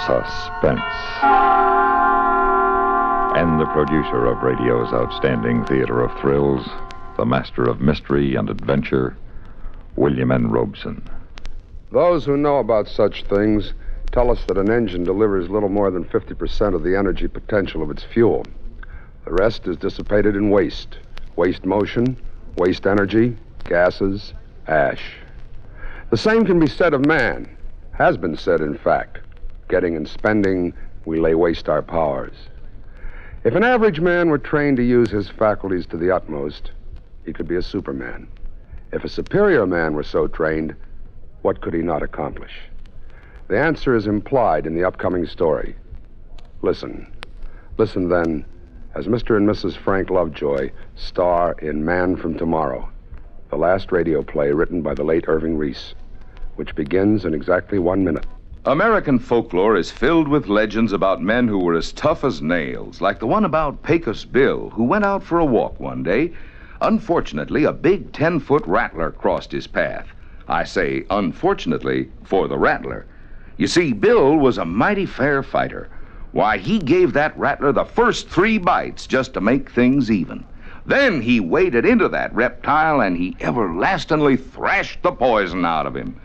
Suspense. And the producer of radio's outstanding theater of thrills, the master of mystery and adventure, William N. Robeson. Those who know about such things tell us that an engine delivers little more than 50% of the energy potential of its fuel. The rest is dissipated in waste. Waste motion, waste energy, gases, ash. The same can be said of man. Has been said, in fact. Getting and spending, we lay waste our powers. If an average man were trained to use his faculties to the utmost, he could be a superman. If a superior man were so trained, what could he not accomplish? The answer is implied in the upcoming story. Listen. Listen, then, as Mr. and Mrs. Frank Lovejoy star in Man from Tomorrow, the last radio play written by the late Irving Reese, which begins in exactly 1 minute. American folklore is filled with legends about men who were as tough as nails, like the one about Pecos Bill, who went out for a walk one day. Unfortunately, a big 10-foot rattler crossed his path. I say unfortunately for the rattler. You see, Bill was a mighty fair fighter. Why, he gave that rattler the first 3 bites just to make things even. Then he waded into that reptile and he everlastingly thrashed the poison out of him.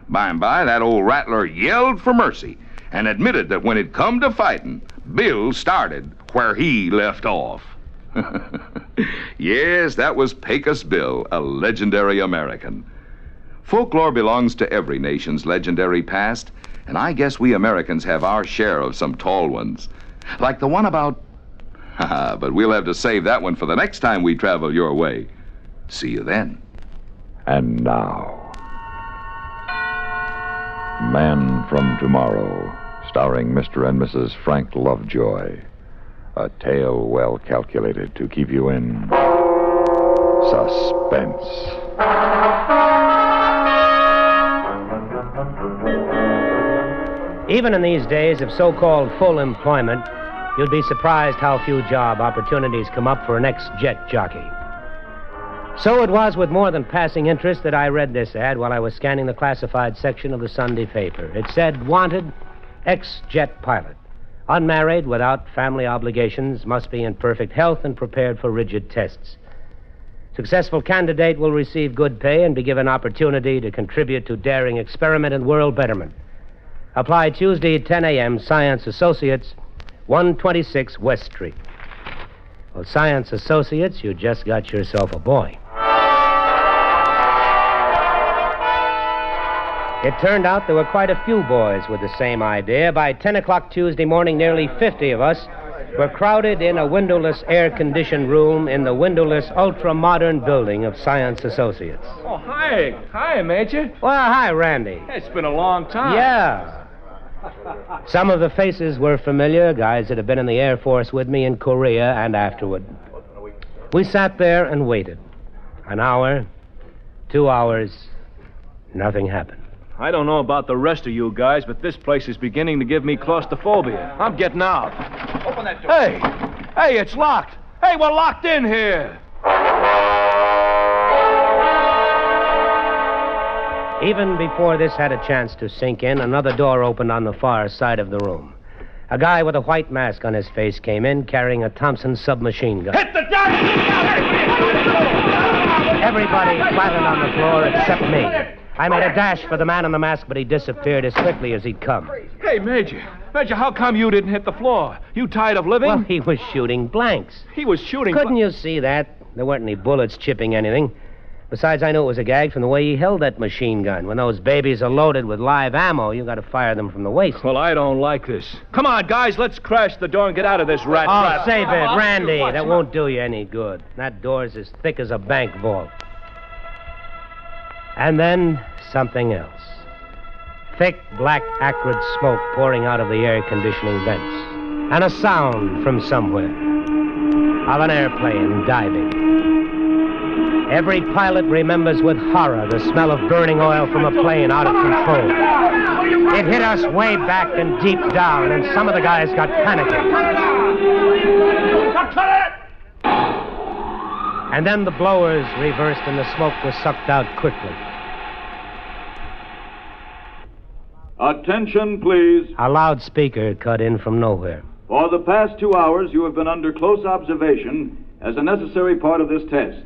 By and by, that old rattler yelled for mercy and admitted that when it come to fighting, Bill started where he left off. Yes, that was Pecos Bill, a legendary American. Folklore belongs to every nation's legendary past, and I guess we Americans have our share of some tall ones. Like the one about... but we'll have to save that one for the next time we travel your way. See you then. And now, Man from Tomorrow, starring Mr. and Mrs. Frank Lovejoy. A tale well calculated to keep you in suspense. Even in these days of so-called full employment, you'd be surprised how few job opportunities come up for an ex-jet jockey. So it was with more than passing interest that I read this ad while I was scanning the classified section of the Sunday paper. It said, wanted, ex-jet pilot. Unmarried, without family obligations, must be in perfect health and prepared for rigid tests. Successful candidate will receive good pay and be given opportunity to contribute to daring experiment and world betterment. Apply Tuesday at 10 a.m., Science Associates, 126 West Street. Well, Science Associates, you just got yourself a boy. It turned out there were quite a few boys with the same idea. By 10 o'clock Tuesday morning, nearly 50 of us were crowded in a windowless, air-conditioned room in the windowless, ultra-modern building of Science Associates. Oh, hi. Hi, Major. Well, hi, Randy. It's been a long time. Yeah. Some of the faces were familiar, guys that had been in the Air Force with me in Korea and afterward. We sat there and waited. An hour, 2 hours, nothing happened. I don't know about the rest of you guys, but this place is beginning to give me claustrophobia. I'm getting out. Open that door. Hey, it's locked. Hey, we're locked in here. Even before this had a chance to sink in, another door opened on the far side of the room. A guy with a white mask on his face came in, carrying a Thompson submachine gun. Hit the door! Everybody flattened on the floor except me. I made a dash for the man in the mask, but he disappeared as quickly as he'd come. Hey, Major, how come you didn't hit the floor? You tired of living? Well, he was shooting blanks. He was shooting... Couldn't you see that? There weren't any bullets chipping anything. Besides, I knew it was a gag from the way he held that machine gun. When those babies are loaded with live ammo, you got to fire them from the waist. Well, I don't like this. Come on, guys, let's crash the door and get out of this rat trap. Oh, save it, Randy. That won't do you any good. That door's as thick as a bank vault. And then something else. Thick, black, acrid smoke pouring out of the air conditioning vents. And a sound from somewhere. Of an airplane diving. Every pilot remembers with horror the smell of burning oil from a plane out of control. It hit us way back and deep down, and some of the guys got panicky. And then the blowers reversed and the smoke was sucked out quickly. Attention, please. A loudspeaker cut in from nowhere. For the past 2 hours, you have been under close observation as a necessary part of this test.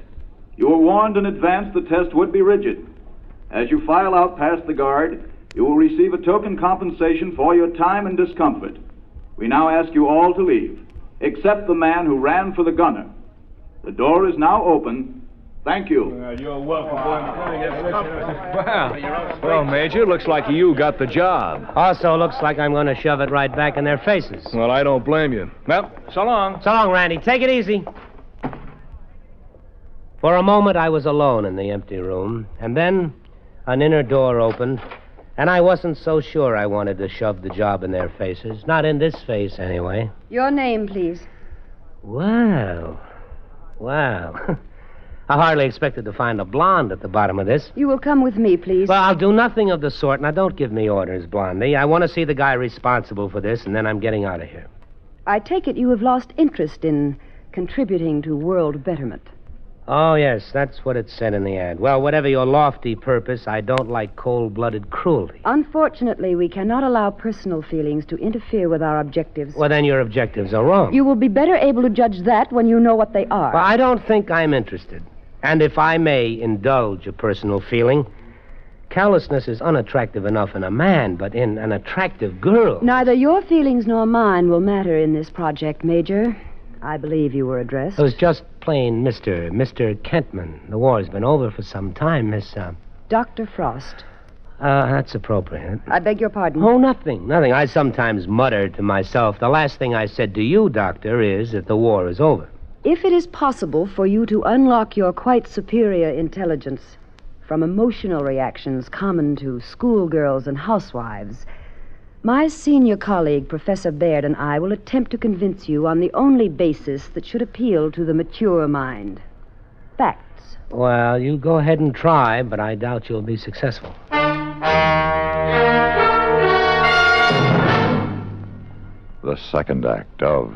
You were warned in advance the test would be rigid. As you file out past the guard, you will receive a token compensation for your time and discomfort. We now ask you all to leave, except the man who ran for the gunner. The door is now open. Thank you. You're welcome, Well, Major, looks like you got the job. Also looks like I'm going to shove it right back in their faces. Well, I don't blame you. Well, so long. So long, Randy. Take it easy. For a moment, I was alone in the empty room, and then an inner door opened, and I wasn't so sure I wanted to shove the job in their faces. Not in this face, anyway. Your name, please. Well. I hardly expected to find a blonde at the bottom of this. You will come with me, please. Well, I'll do nothing of the sort. Now, don't give me orders, Blondie. I want to see the guy responsible for this, and then I'm getting out of here. I take it you have lost interest in contributing to world betterment. Oh, yes, that's what it said in the ad. Well, whatever your lofty purpose, I don't like cold-blooded cruelty. Unfortunately, we cannot allow personal feelings to interfere with our objectives. Well, then your objectives are wrong. You will be better able to judge that when you know what they are. Well, I don't think I'm interested. And if I may indulge a personal feeling, callousness is unattractive enough in a man, but in an attractive girl... Neither your feelings nor mine will matter in this project, Major. I believe you were addressed. It was just plain Mr. Kentman. The war's been over for some time, Miss... Dr. Frost. That's appropriate. I beg your pardon. Oh, nothing. I sometimes mutter to myself. The last thing I said to you, Doctor, is that the war is over. If it is possible for you to unlock your quite superior intelligence from emotional reactions common to schoolgirls and housewives, my senior colleague, Professor Baird, and I will attempt to convince you on the only basis that should appeal to the mature mind. Facts. Well, you go ahead and try, but I doubt you'll be successful. The second act of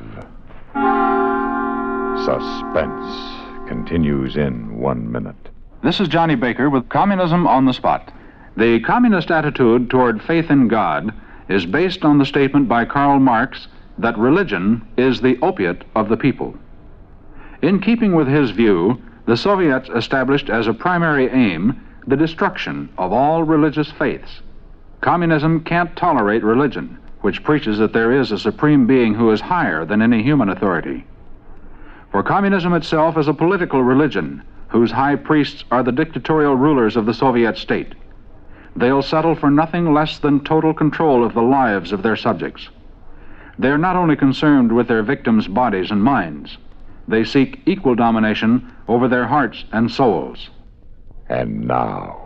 Suspense continues in 1 minute. This is Johnny Baker with Communism on the Spot. The communist attitude toward faith in God is based on the statement by Karl Marx that religion is the opiate of the people. In keeping with his view, the Soviets established as a primary aim the destruction of all religious faiths. Communism can't tolerate religion, which preaches that there is a supreme being who is higher than any human authority. For communism itself is a political religion whose high priests are the dictatorial rulers of the Soviet state. They'll settle for nothing less than total control of the lives of their subjects. They're not only concerned with their victims' bodies and minds, they seek equal domination over their hearts and souls. And now,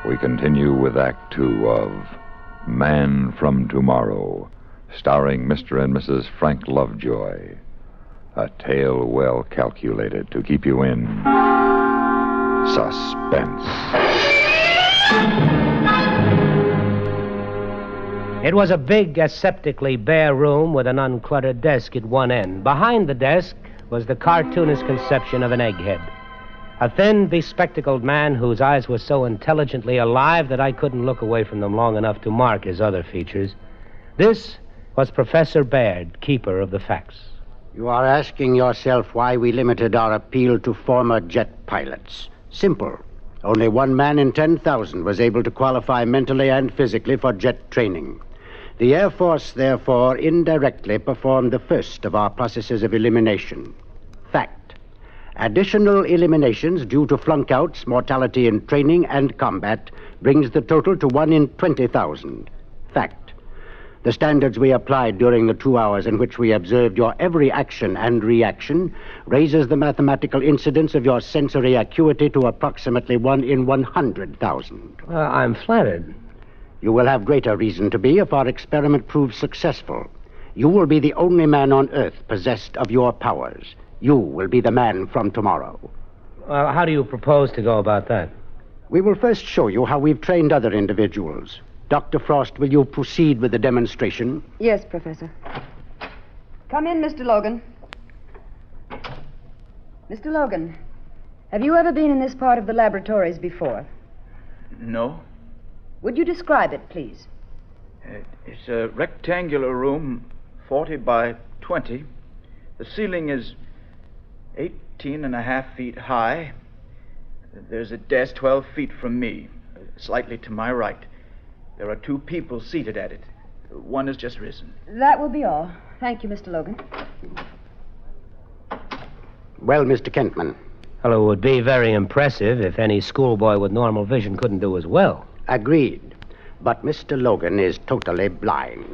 we continue with Act 2 of Man from Tomorrow, starring Mr. and Mrs. Frank Lovejoy. A tale well calculated to keep you in suspense. It was a big, aseptically bare room with an uncluttered desk at one end. Behind the desk was the cartoonist conception of an egghead. A thin, bespectacled man whose eyes were so intelligently alive that I couldn't look away from them long enough to mark his other features. This was Professor Baird, keeper of the facts. You are asking yourself why we limited our appeal to former jet pilots. Simple. Only one man in 10,000 was able to qualify mentally and physically for jet training. The Air Force, therefore, indirectly performed the first of our processes of elimination. Fact. Additional eliminations due to flunkouts, mortality in training, and combat brings the total to 1 in 20,000. Fact. The standards we applied during the 2 hours in which we observed your every action and reaction raises the mathematical incidence of your sensory acuity to approximately 1 in 100,000. I'm flattered. You will have greater reason to be if our experiment proves successful. You will be the only man on Earth possessed of your powers. You will be the man from tomorrow. How do you propose to go about that? We will first show you how we've trained other individuals. Dr. Frost, will you proceed with the demonstration? Yes, Professor. Come in, Mr. Logan. Mr. Logan, have you ever been in this part of the laboratories before? No. Would you describe it, please? It's a rectangular room, 40 by 20. The ceiling is 18.5 feet high. There's a desk 12 feet from me, slightly to my right. There are 2 people seated at it. One has just risen. That will be all. Thank you, Mr. Logan. Well, Mr. Kentman. Well, it would be very impressive if any schoolboy with normal vision couldn't do as well. Agreed. But Mr. Logan is totally blind.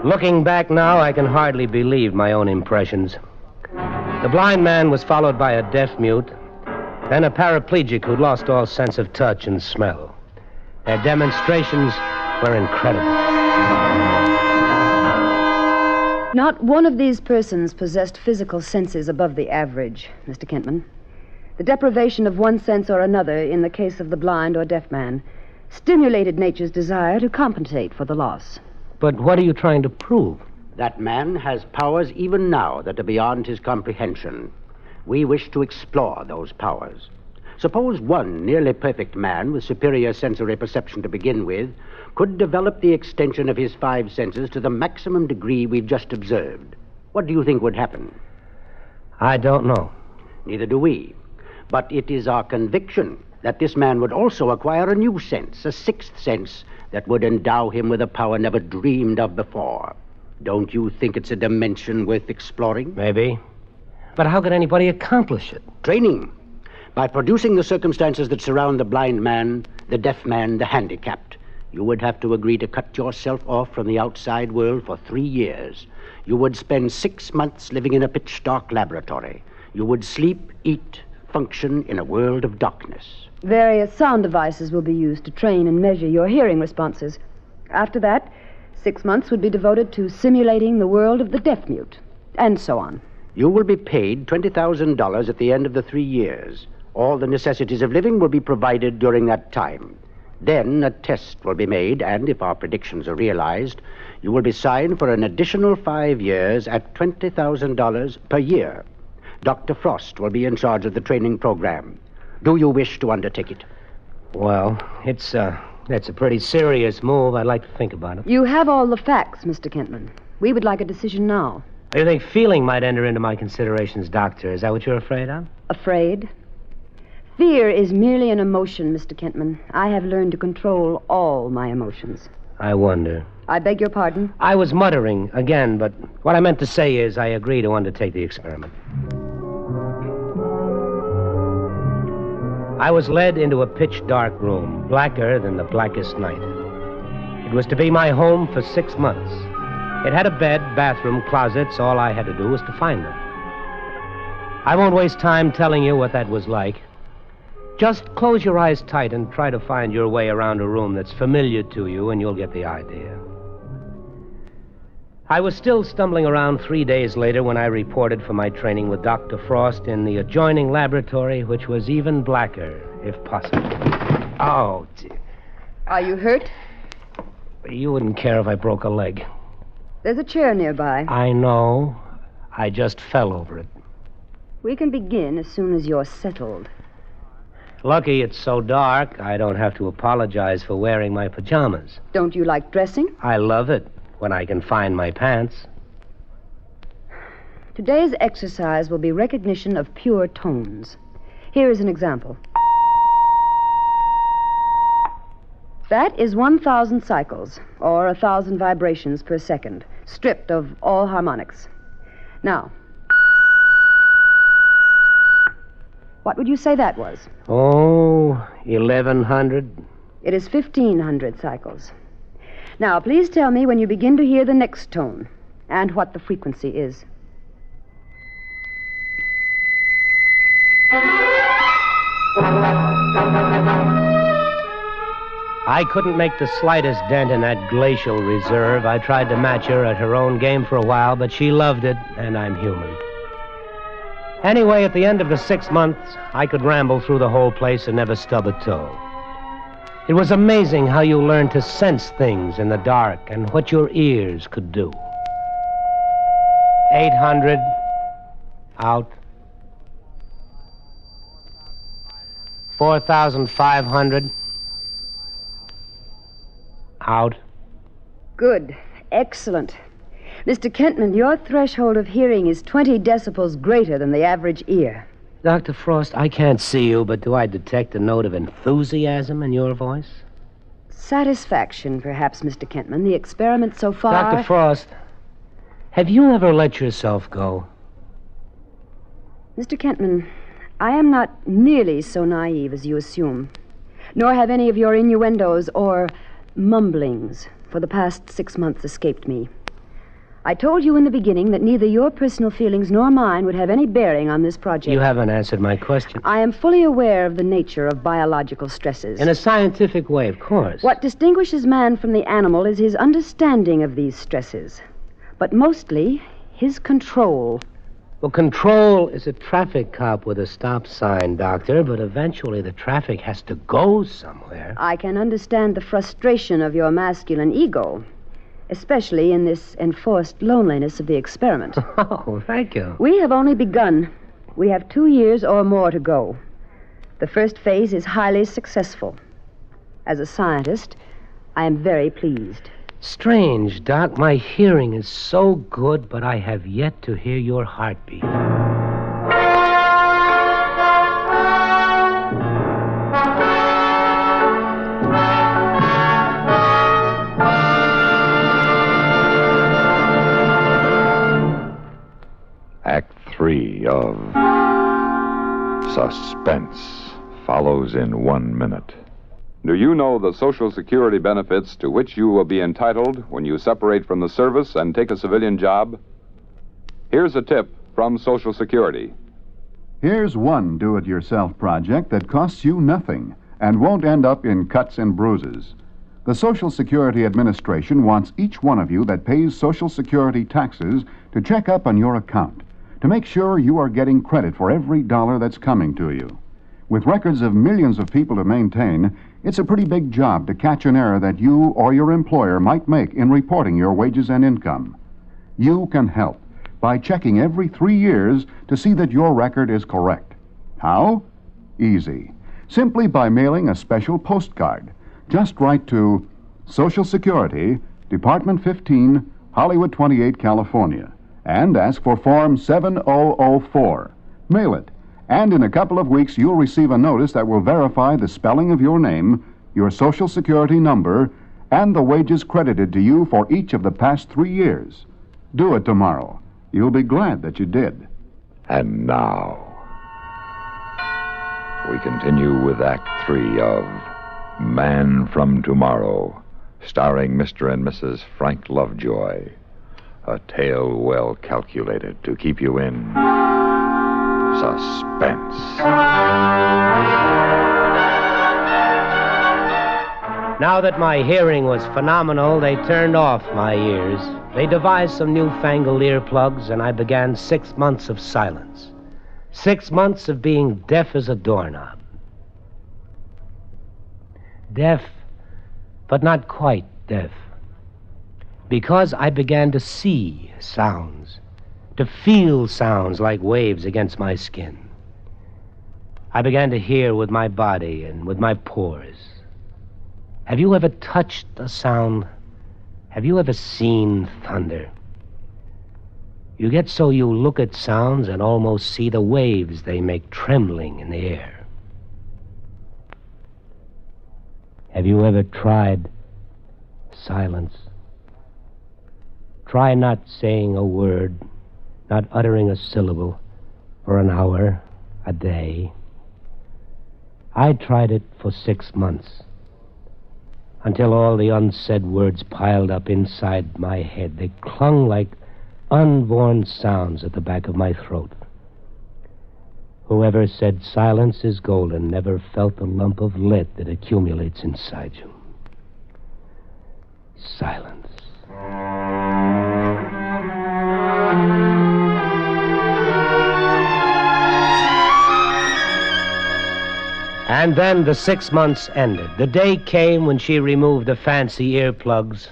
Looking back now, I can hardly believe my own impressions. The blind man was followed by a deaf mute, then a paraplegic who'd lost all sense of touch and smell. Their demonstrations were incredible. Not one of these persons possessed physical senses above the average, Mr. Kentman. The deprivation of one sense or another, in the case of the blind or deaf man, stimulated nature's desire to compensate for the loss. But what are you trying to prove? That man has powers even now that are beyond his comprehension. We wish to explore those powers. Suppose one nearly perfect man with superior sensory perception to begin with could develop the extension of his 5 senses to the maximum degree we've just observed. What do you think would happen? I don't know. Neither do we. But it is our conviction that this man would also acquire a new sense, a 6th sense, that would endow him with a power never dreamed of before. Don't you think it's a dimension worth exploring? Maybe. But how could anybody accomplish it? Training. By producing the circumstances that surround the blind man, the deaf man, the handicapped. You would have to agree to cut yourself off from the outside world for 3 years. You would spend 6 months living in a pitch-dark laboratory. You would sleep, eat, function in a world of darkness. Various sound devices will be used to train and measure your hearing responses. After that, 6 months would be devoted to simulating the world of the deaf-mute, and so on. You will be paid $20,000 at the end of the 3 years. All the necessities of living will be provided during that time. Then a test will be made, and if our predictions are realized, you will be signed for an additional 5 years at $20,000 per year. Dr. Frost will be in charge of the training program. Do you wish to undertake it? Well, it's a pretty serious move. I'd like to think about it. You have all the facts, Mr. Kentman. We would like a decision now. You think feeling might enter into my considerations, Doctor? Is that what you're afraid of? Afraid? Fear is merely an emotion, Mr. Kentman. I have learned to control all my emotions. I wonder. I beg your pardon? I was muttering again, but what I meant to say is I agree to undertake the experiment. I was led into a pitch-dark room, blacker than the blackest night. It was to be my home for 6 months. It had a bed, bathroom, closets. All I had to do was to find them. I won't waste time telling you what that was like. Just close your eyes tight and try to find your way around a room that's familiar to you, and you'll get the idea. I was still stumbling around 3 days later when I reported for my training with Dr. Frost in the adjoining laboratory, which was even blacker, if possible. Oh, dear. Are you hurt? You wouldn't care if I broke a leg. There's a chair nearby. I know. I just fell over it. We can begin as soon as you're settled. Lucky it's so dark, I don't have to apologize for wearing my pajamas. Don't you like dressing? I love it when I can find my pants. Today's exercise will be recognition of pure tones. Here is an example. That is 1,000 cycles, or 1,000 vibrations per second, stripped of all harmonics. Now, what would you say that was? Oh, 1,100. It is 1,500 cycles. Now, please tell me when you begin to hear the next tone, and what the frequency is. I couldn't make the slightest dent in that glacial reserve. I tried to match her at her own game for a while, but she loved it, and I'm human. Anyway, at the end of the 6 months, I could ramble through the whole place and never stub a toe. It was amazing how you learned to sense things in the dark and what your ears could do. 800, out. 4,500. Out. Good. Excellent. Mr. Kentman, your threshold of hearing is 20 decibels greater than the average ear. Dr. Frost, I can't see you, but do I detect a note of enthusiasm in your voice? Satisfaction, perhaps, Mr. Kentman. The experiment so far... Dr. Frost, have you ever let yourself go? Mr. Kentman, I am not nearly so naive as you assume, nor have any of your innuendos or mumblings for the past 6 months escaped me. I told you in the beginning that neither your personal feelings nor mine would have any bearing on this project. You haven't answered my question. I am fully aware of the nature of biological stresses. In a scientific way, of course. What distinguishes man from the animal is his understanding of these stresses, but mostly his control. Well, control is a traffic cop with a stop sign, Doctor, but eventually the traffic has to go somewhere. I can understand the frustration of your masculine ego, especially in this enforced loneliness of the experiment. Oh, thank you. We have only begun. We have 2 years or more to go. The first phase is highly successful. As a scientist, I am very pleased. Strange, Doc. My hearing is so good, but I have yet to hear your heartbeat. Act 3 of Suspense follows in 1 minute. Do you know the Social Security benefits to which you will be entitled when you separate from the service and take a civilian job? Here's a tip from Social Security. Here's one do-it-yourself project that costs you nothing and won't end up in cuts and bruises. The Social Security Administration wants each one of you that pays Social Security taxes to check up on your account to make sure you are getting credit for every dollar that's coming to you. With records of millions of people to maintain, it's a pretty big job to catch an error that you or your employer might make in reporting your wages and income. You can help by checking every 3 years to see that your record is correct. How? Easy. Simply by mailing a special postcard. Just write to Social Security, Department 15, Hollywood 28, California, and ask for Form 7004. Mail it. And in a couple of weeks, you'll receive a notice that will verify the spelling of your name, your Social Security number, and the wages credited to you for each of the past 3 years. Do it tomorrow. You'll be glad that you did. And now, we continue with Act 3 of Man from Tomorrow, starring Mr. and Mrs. Frank Lovejoy. A tale well calculated to keep you in suspense. Now that my hearing was phenomenal, they turned off my ears. They devised some newfangled earplugs, and I began 6 months of silence. 6 months of being deaf as a doorknob. Deaf, but not quite deaf. Because I began to see sounds, to feel sounds like waves against my skin. I began to hear with my body and with my pores. Have you ever touched a sound? Have you ever seen thunder? You get so you look at sounds and almost see the waves they make trembling in the air. Have you ever tried silence? Try not saying a word, not uttering a syllable for an hour, a day. I tried it for 6 months, until all the unsaid words piled up inside my head. They clung like unborn sounds at the back of my throat. Whoever said silence is golden never felt the lump of lead that accumulates inside you. Silence. And then the 6 months ended. The day came when she removed the fancy earplugs,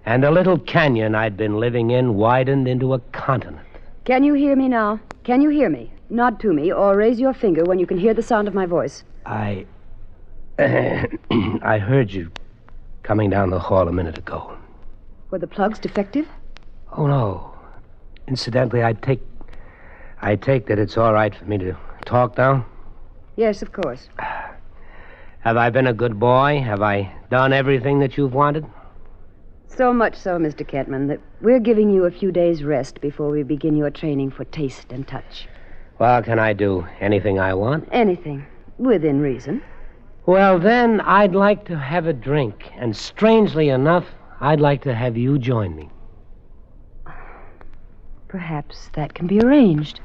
and the little canyon I'd been living in widened into a continent. Can you hear me now? Can you hear me? Nod to me or raise your finger when you can hear the sound of my voice. I heard you coming down the hall a minute ago. Were the plugs defective? Oh, no. Incidentally, I take that it's all right for me to talk now? Yes, of course. Have I been a good boy? Have I done everything that you've wanted? So much so, Mr. Kentman, that we're giving you a few days' rest before we begin your training for taste and touch. Well, can I do anything I want? Anything, within reason. Well, then, I'd like to have a drink. And strangely enough, I'd like to have you join me. Perhaps that can be arranged.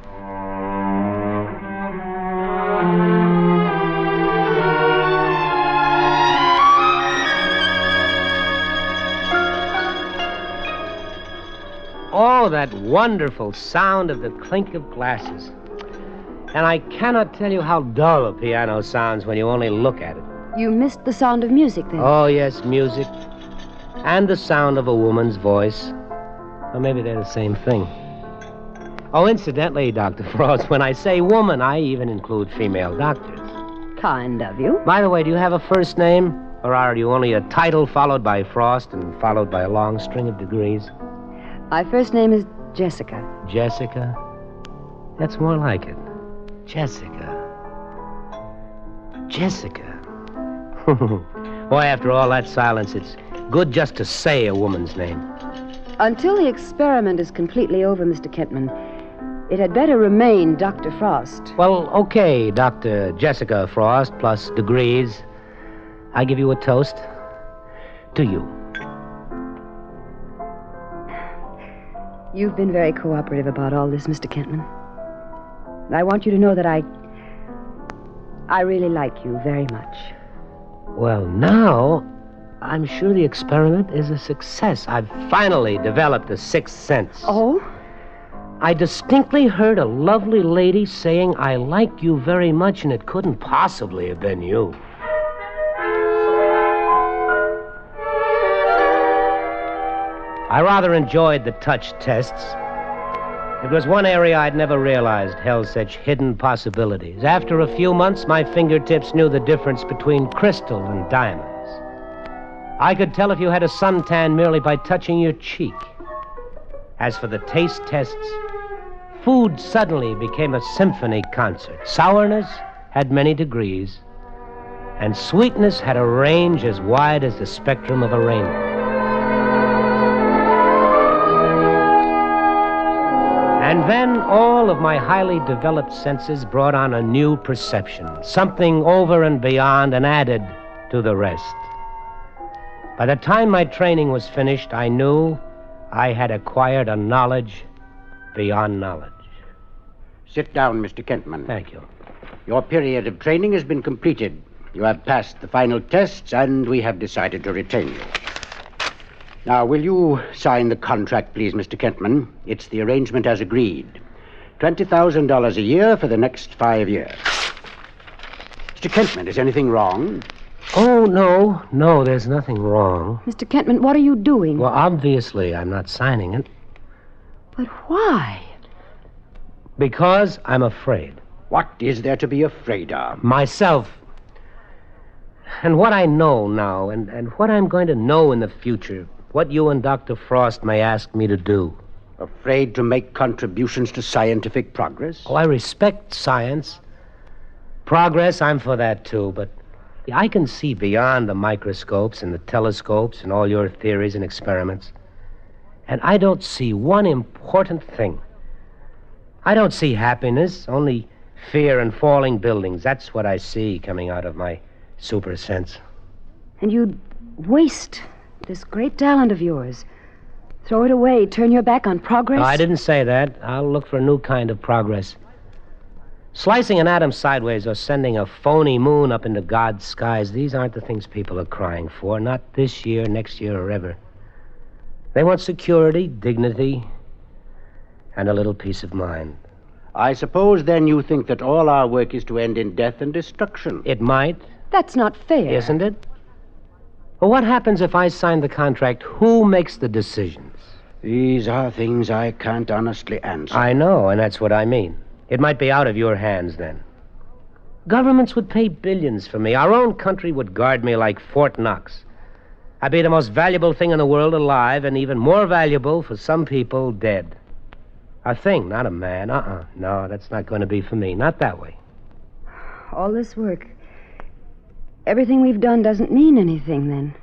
Oh, that wonderful sound of the clink of glasses. And I cannot tell you how dull a piano sounds when you only look at it. You missed the sound of music, then? Oh, yes, music. And the sound of a woman's voice. Or maybe they're the same thing. Oh, incidentally, Dr. Frost, when I say woman, I even include female doctors. Kind of you. By the way, do you have a first name? Or are you only a title followed by Frost and followed by a long string of degrees? My first name is Jessica. Jessica? That's more like it. Jessica. Jessica. Boy, after all that silence, it's good just to say a woman's name. Until the experiment is completely over, Mr. Kentman, it had better remain Dr. Frost. Well, okay, Dr. Jessica Frost plus degrees. I give you a toast. To you. You've been very cooperative about all this, Mr. Kentman. I want you to know that I really like you very much. Well, now, I'm sure the experiment is a success. I've finally developed a sixth sense. Oh? I distinctly heard a lovely lady saying, "I like you very much," and it couldn't possibly have been you. I rather enjoyed the touch tests. It was one area I'd never realized held such hidden possibilities. After a few months, my fingertips knew the difference between crystal and diamonds. I could tell if you had a suntan merely by touching your cheek. As for the taste tests, food suddenly became a symphony concert. Sourness had many degrees, and sweetness had a range as wide as the spectrum of a rainbow. And then all of my highly developed senses brought on a new perception, something over and beyond and added to the rest. By the time my training was finished, I knew I had acquired a knowledge beyond knowledge. Sit down, Mr. Kentman. Thank you. Your period of training has been completed. You have passed the final tests, and we have decided to retain you. Now, will you sign the contract, please, Mr. Kentman? It's the arrangement as agreed. $20,000 a year for the next 5 years. Mr. Kentman, is anything wrong? Oh, no, there's nothing wrong. Mr. Kentman, what are you doing? Well, obviously, I'm not signing it. But why? Because I'm afraid. What is there to be afraid of? Myself. And what I know now, and what I'm going to know in the future, what you and Dr. Frost may ask me to do. Afraid to make contributions to scientific progress? Oh, I respect science. Progress, I'm for that, too, but I can see beyond the microscopes and the telescopes and all your theories and experiments. And I don't see one important thing. I don't see happiness, only fear and falling buildings. That's what I see coming out of my super sense. And you'd waste this great talent of yours. Throw it away, turn your back on progress? No, I didn't say that. I'll look for a new kind of progress. Slicing an atom sideways or sending a phony moon up into God's skies, these aren't the things people are crying for. Not this year, next year, or ever. They want security, dignity, and a little peace of mind. I suppose, then, you think that all our work is to end in death and destruction. It might. That's not fair. Isn't it? Well, what happens if I sign the contract? Who makes the decisions? These are things I can't honestly answer. I know, and that's what I mean. It might be out of your hands then. Governments would pay billions for me. Our own country would guard me like Fort Knox. I'd be the most valuable thing in the world alive, and even more valuable for some people dead. A thing, not a man. No, that's not going to be for me. Not that way. All this work, everything we've done doesn't mean anything, then.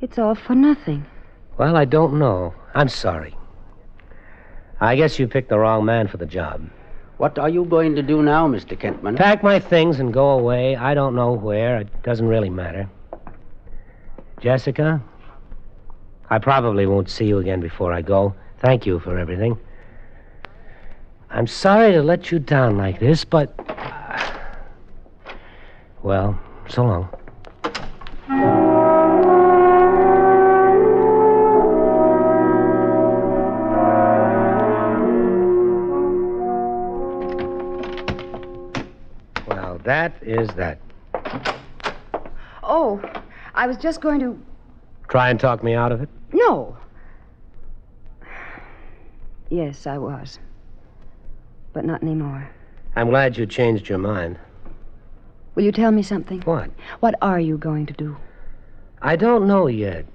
It's all for nothing. Well, I don't know. I'm sorry. I guess you picked the wrong man for the job. What are you going to do now, Mr. Kentman? Pack my things and go away. I don't know where. It doesn't really matter. Jessica, I probably won't see you again before I go. Thank you for everything. I'm sorry to let you down like this, but... well, so long. Well, that is that. Oh, I was just going to... Try and talk me out of it? No. Yes, I was. But not anymore. I'm glad you changed your mind. Will you tell me something? What? What are you going to do? I don't know yet.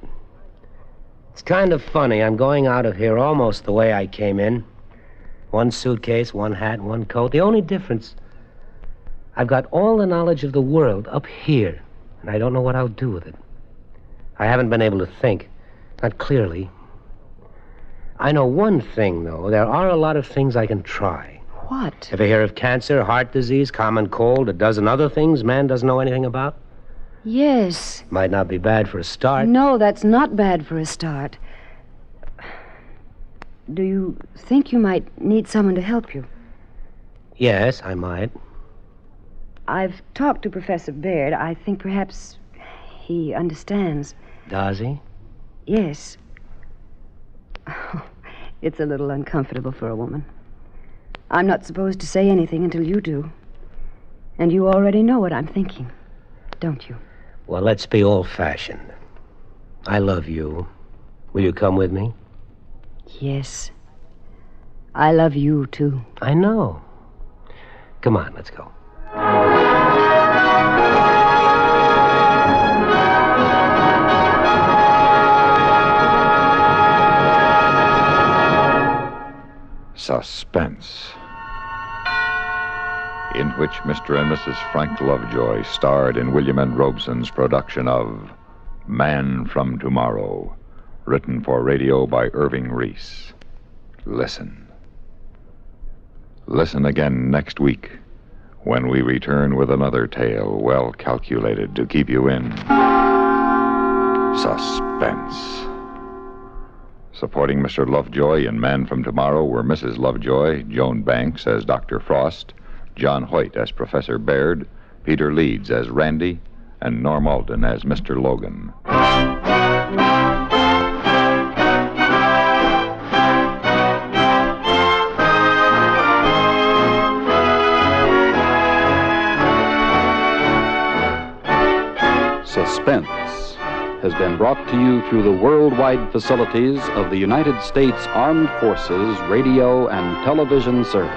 It's kind of funny. I'm going out of here almost the way I came in. One suitcase, one hat, one coat. The only difference, I've got all the knowledge of the world up here, and I don't know what I'll do with it. I haven't been able to think, not clearly. I know one thing, though. There are a lot of things I can try. What? Ever hear of cancer, heart disease, common cold, a dozen other things man doesn't know anything about? Yes. Might not be bad for a start. No, that's not bad for a start. Do you think you might need someone to help you? Yes, I might. I've talked to Professor Baird. I think perhaps he understands. Does he? Yes. Oh, it's a little uncomfortable for a woman. I'm not supposed to say anything until you do. And you already know what I'm thinking, don't you? Well, let's be old-fashioned. I love you. Will you come with me? Yes. I love you, too. I know. Come on, let's go. Suspense, in which Mr. and Mrs. Frank Lovejoy starred in William N. Robeson's production of Man from Tomorrow, written for radio by Irving Reese. Listen. Listen again next week when we return with another tale well calculated to keep you in suspense. Supporting Mr. Lovejoy in Man from Tomorrow were Mrs. Lovejoy, Joan Banks as Dr. Frost, John Hoyt as Professor Baird, Peter Leeds as Randy, and Norm Alden as Mr. Logan. Suspense has been brought to you through the worldwide facilities of the United States Armed Forces Radio and Television Service.